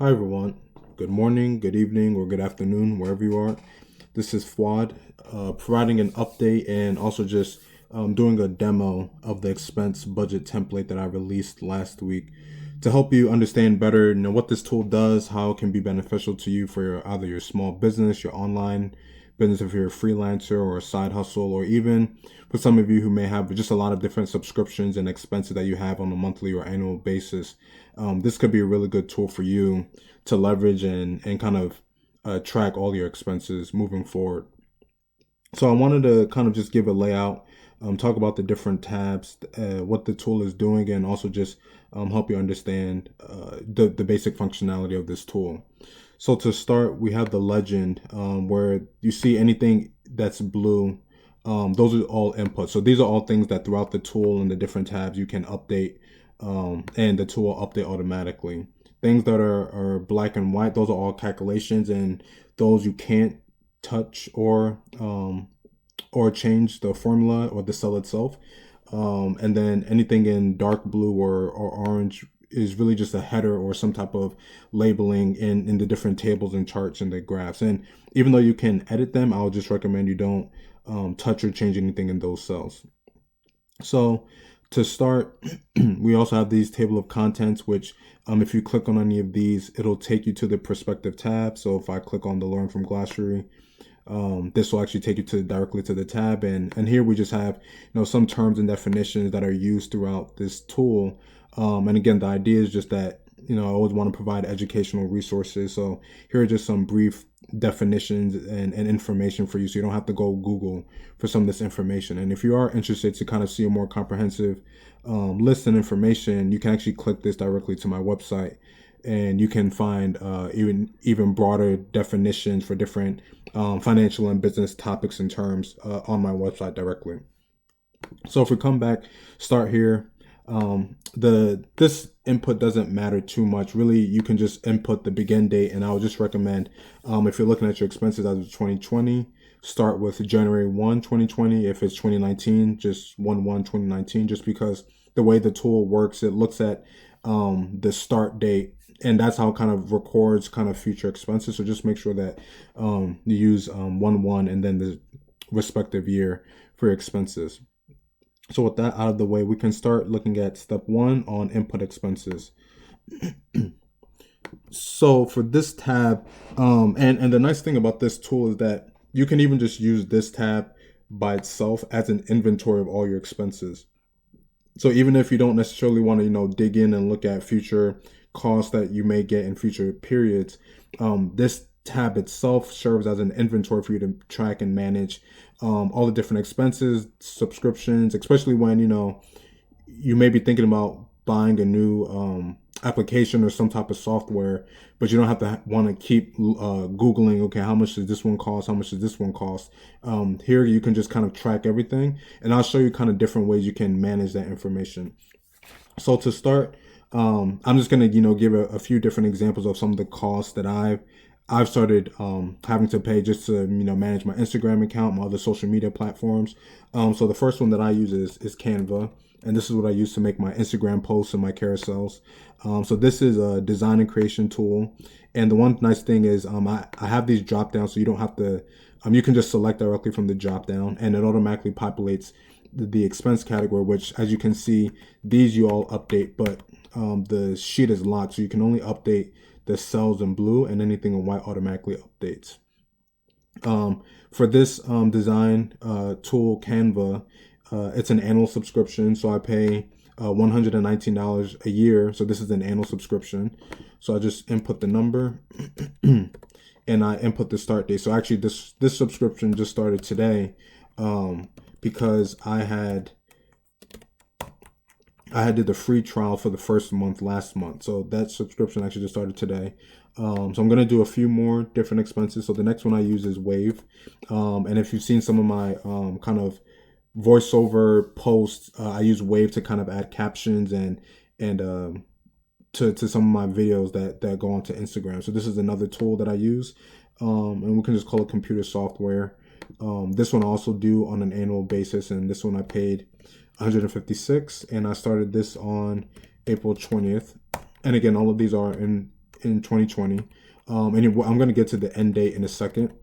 Hi everyone. Good morning, good evening, or good afternoon, wherever you are. This is Fuad, providing an update and also just doing a demo of the expense budget template that I released last week to help you understand better, what this tool does, how it can be beneficial to you for either your small business, your online business, if you're a freelancer or a side hustle, or even for some of you who may have just a lot of different subscriptions and expenses that you have on a monthly or annual basis. This could be a really good tool for you to leverage and kind of track all your expenses moving forward. So I wanted to kind of just give a layout, talk about the different tabs, what the tool is doing, and also just help you understand the basic functionality of this tool. So to start, we have the legend where you see anything that's blue. Those are all inputs. So these are all things that throughout the tool and the different tabs you can update, and the tool will update automatically. Things that are black and white, those are all calculations, and those you can't touch or change the formula or the cell itself. And then anything in dark blue or orange is really just a header or some type of labeling in the different tables and charts and the graphs. And even though you can edit them, I'll just recommend you don't touch or change anything in those cells. So to start, we also have these table of contents, which if you click on any of these, it'll take you to the perspective tab. So if I click on the Learn from Glossary, this will actually take you to directly to the tab, and here we just have some terms and definitions that are used throughout this tool. And again, the idea is just that I always want to provide educational resources. So here are just some brief definitions and information for you, so you don't have to go Google for some of this information. And if you are interested to kind of see a more comprehensive list and information, you can actually click this directly to my website, and you can find even broader definitions for different financial and business topics and terms on my website directly. So if we come back, start here. This input doesn't matter too much. Really, you can just input the begin date, and I would just recommend if you're looking at your expenses as of 2020, start with January 1, 2020. If it's 2019, just 1/1/2019, just because the way the tool works, it looks at the start date, and that's how it kind of records kind of future expenses. So just make sure that you use 1/1 and then the respective year for your expenses. So with that out of the way, we can start looking at step one on input expenses. So for this tab, and the nice thing about this tool is that you can even just use this tab by itself as an inventory of all your expenses. So even if you don't necessarily want to, dig in and look at future costs that you may get in future periods, this tab itself serves as an inventory for you to track and manage all the different expenses, subscriptions, especially when you may be thinking about buying a new application or some type of software, but you don't have to want to keep Googling, okay, how much does this one cost? How much does this one cost? Here you can just kind of track everything, and I'll show you kind of different ways you can manage that information. So to start, I'm just going to, give a few different examples of some of the costs that I've started having to pay just to manage my Instagram account, my other social media platforms. So the first one that I use is Canva, and this is what I use to make my Instagram posts and my carousels. So this is a design and creation tool, and the one nice thing is I have these drop downs, so you don't have to. You can just select directly from the drop down, and it automatically populates the expense category, which, as you can see, these you all update, but the sheet is locked, so you can only update the cells in blue, and anything in white automatically updates. For this design tool, Canva, it's an annual subscription, so I pay $119 a year. So this is an annual subscription. So I just input the number and I input the start date. So actually, this subscription just started today because I did the free trial for the first month last month. So that subscription actually just started today. So I'm going to do a few more different expenses. So the next one I use is Wave. And if you've seen some of my kind of voiceover posts, I use Wave to kind of add captions and to some of my videos that go onto Instagram. So this is another tool that I use, and we can just call it computer software. This one I also do on an annual basis, and this one I paid $156, and I started this on April 20th. And again, all of these are in in 2020. I'm going to get to the end date in a second.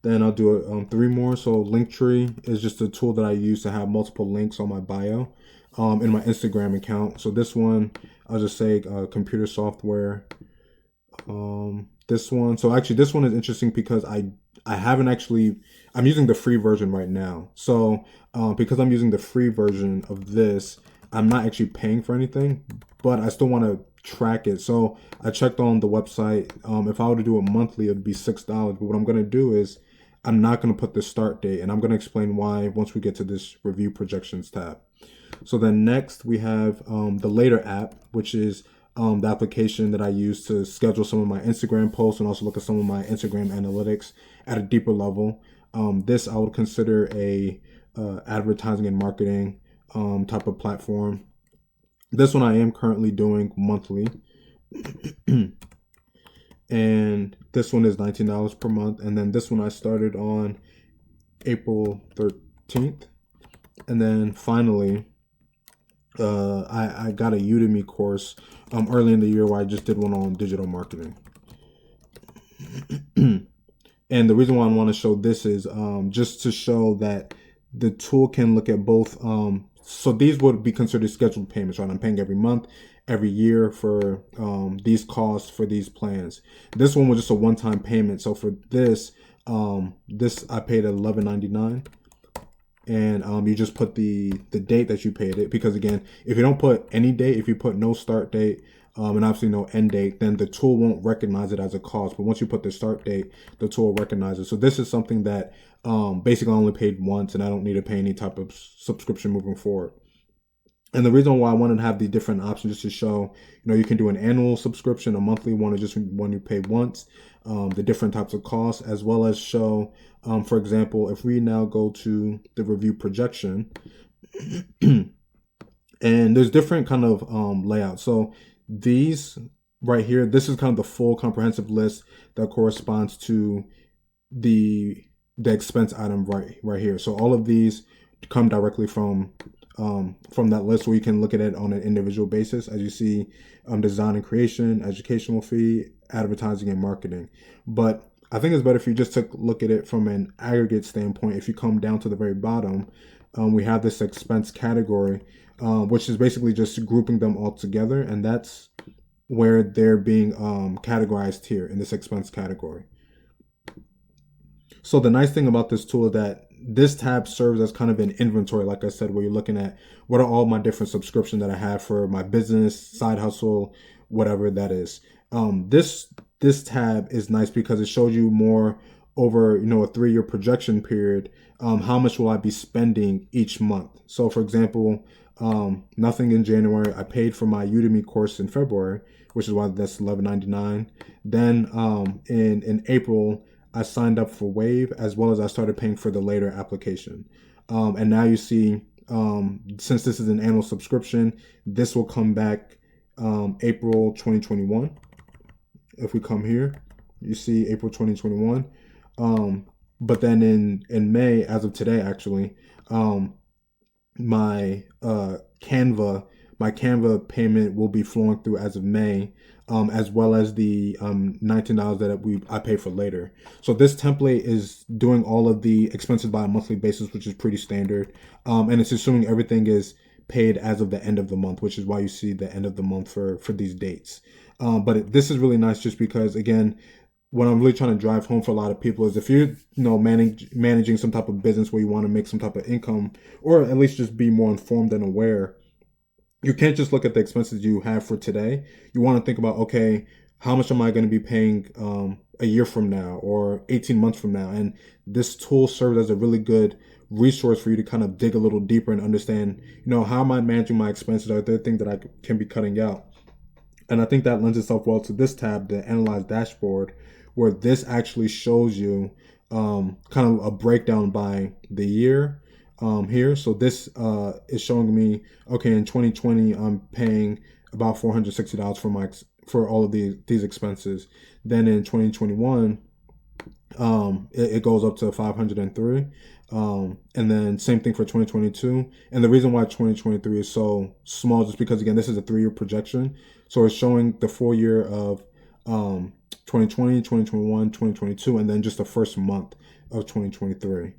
Then I'll do three more. So Linktree is just a tool that I use to have multiple links on my bio in my Instagram account. So this one, I'll just say computer software. This one. So actually, this one is interesting because I haven't actually. I'm using the free version right now. So because I'm using the free version of this, I'm not actually paying for anything, but I still want to track it. So I checked on the website. If I were to do it monthly, it'd be $6. But what I'm going to do is I'm not going to put the start date, and I'm going to explain why once we get to this review projections tab. So then next we have the Later app, which is the application that I use to schedule some of my Instagram posts and also look at some of my Instagram analytics at a deeper level. This I would consider a advertising and marketing type of platform. This one I am currently doing monthly. And this one is $19 per month. And then this one I started on April 13th. And then finally, I got a Udemy course early in the year where I just did one on digital marketing. And the reason why I want to show this is just to show that the tool can look at both. So these would be considered scheduled payments, right? I'm paying every month, every year for these costs for these plans. This one was just a one-time payment. So for this, I paid $11.99. And you just put the date that you paid it, because again, if you don't put any date, if you put no start date and obviously no end date, then the tool won't recognize it as a cost. But once you put the start date, the tool recognizes. So this is something that basically I only paid once, and I don't need to pay any type of subscription moving forward. And the reason why I wanted to have the different options is to show, you can do an annual subscription, a monthly one, or just one you pay once, the different types of costs, as well as show, for example, if we now go to the review projection, and there's different kind of layouts. So these right here, this is kind of the full comprehensive list that corresponds to the expense item right here. So all of these come directly from that list, where you can look at it on an individual basis. As you see, design and creation, educational fee, advertising and marketing. But I think it's better if you just took a look at it from an aggregate standpoint. If you come down to the very bottom, we have this expense category, which is basically just grouping them all together. And that's where they're being categorized here in this expense category. So the nice thing about this tool is that this tab serves as kind of an inventory, like I said, where you're looking at what are all my different subscriptions that I have for my business, side hustle, whatever that is. This tab is nice because it shows you more over, a 3-year projection period. How much will I be spending each month? So for example, nothing in January. I paid for my Udemy course in February, which is why that's $11.99. Then in April, I signed up for Wave, as well as I started paying for the Later application. And now you see, since this is an annual subscription, this will come back April 2021. If we come here, you see April 2021. But then in May, as of today, actually, my Canva payment will be flowing through as of May, as well as the $19 that I pay for Later. So this template is doing all of the expenses by a monthly basis, which is pretty standard, and it's assuming everything is paid as of the end of the month, which is why you see the end of the month for these dates. But this is really nice just because, again, what I'm really trying to drive home for a lot of people is if you're managing some type of business where you want to make some type of income, or at least just be more informed and aware, you can't just look at the expenses you have for today. You want to think about, okay, how much am I going to be paying a year from now or 18 months from now? And this tool serves as a really good resource for you to kind of dig a little deeper and understand, how am I managing my expenses? Are there things that I can be cutting out? And I think that lends itself well to this tab, the Analyze Dashboard, where this actually shows you kind of a breakdown by the year here. So this is showing me, okay, in 2020, I'm paying about $460 for all of these expenses. Then in 2021, it goes up to 503. And then same thing for 2022. And the reason why 2023 is so small is just because, again, this is a 3-year projection. So it's showing the full year of 2020, 2021, 2022, and then just the first month of 2023.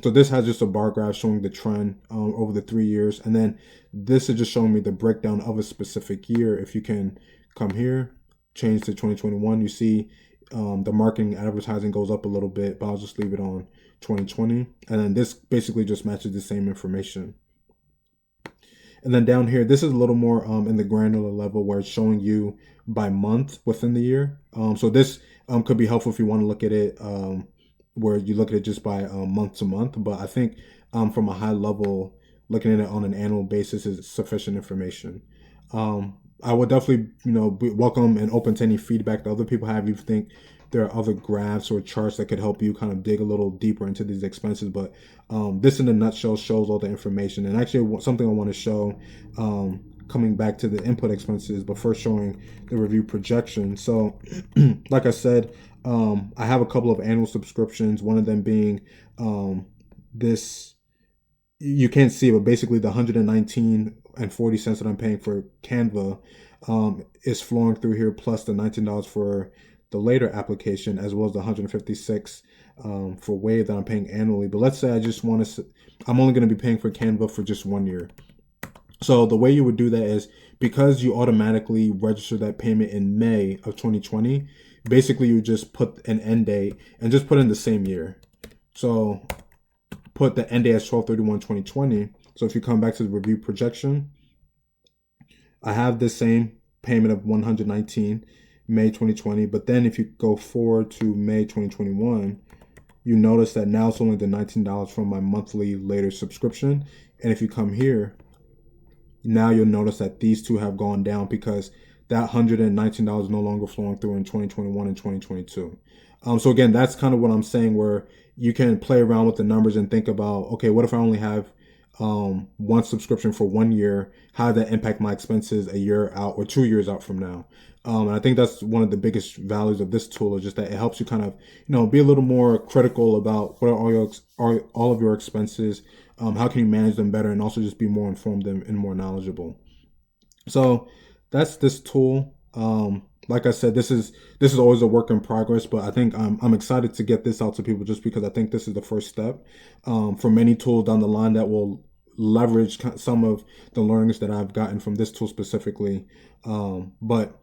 So this has just a bar graph showing the trend over the 3 years. And then this is just showing me the breakdown of a specific year. If you can come here, change to 2021, you see the marketing advertising goes up a little bit, but I'll just leave it on 2020. And then this basically just matches the same information. And then down here, this is a little more in the granular level where it's showing you by month within the year. So this could be helpful if you want to look at it where you look at it just by month to month. But I think from a high level, looking at it on an annual basis is sufficient information. I would definitely, be welcome and open to any feedback that other people have. If you think there are other graphs or charts that could help you kind of dig a little deeper into these expenses. But this in a nutshell shows all the information. And actually something I want to show coming back to the input expenses, but first showing the review projection. So like I said, I have a couple of annual subscriptions, one of them being this, you can't see it, but basically the 119.40 cents that I'm paying for Canva is flowing through here, plus the $19 for the later application, as well as the 156 for Wave that I'm paying annually. But let's say I just want to, I'm only going to be paying for Canva for just 1 year. So the way you would do that is, because you automatically register that payment in May of 2020, basically you just put an end date and just put in the same year. So put the end date as 12/31/2020. So if you come back to the review projection, I have the same payment of 119 May 2020. But then if you go forward to May 2021, you notice that now it's only the $19 from my monthly later subscription. And if you come here, now you'll notice that these two have gone down because that $119 is no longer flowing through in 2021 and 2022. So again, that's kind of what I'm saying, where you can play around with the numbers and think about, okay, what if I only have one subscription for 1 year? How does that impact my expenses a year out or 2 years out from now? And I think that's one of the biggest values of this tool, is just that it helps you kind of, be a little more critical about what are all of your expenses, how can you manage them better, and also just be more informed and more knowledgeable. So that's this tool. Like I said, this is always a work in progress, but I think I'm excited to get this out to people, just because I think this is the first step for many tools down the line that will leverage some of the learnings that I've gotten from this tool specifically. But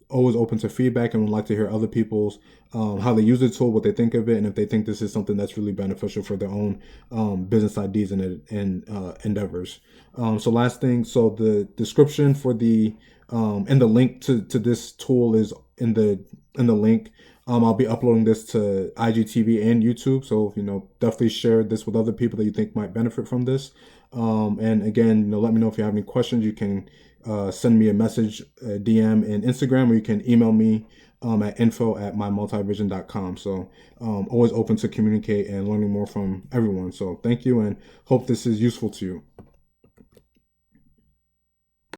always open to feedback, and would like to hear other people's how they use the tool, what they think of it, and if they think this is something that's really beneficial for their own business ideas and endeavors. So last thing, so the description for the and the link to this tool is in the link. I'll be uploading this to IGTV and YouTube, so definitely share this with other people that you think might benefit from this. And again, let me know if you have any questions. You can send me a message, a DM in Instagram, or you can email me at info@mymultivision.com. So always open to communicate and learning more from everyone. So thank you, and hope this is useful to you.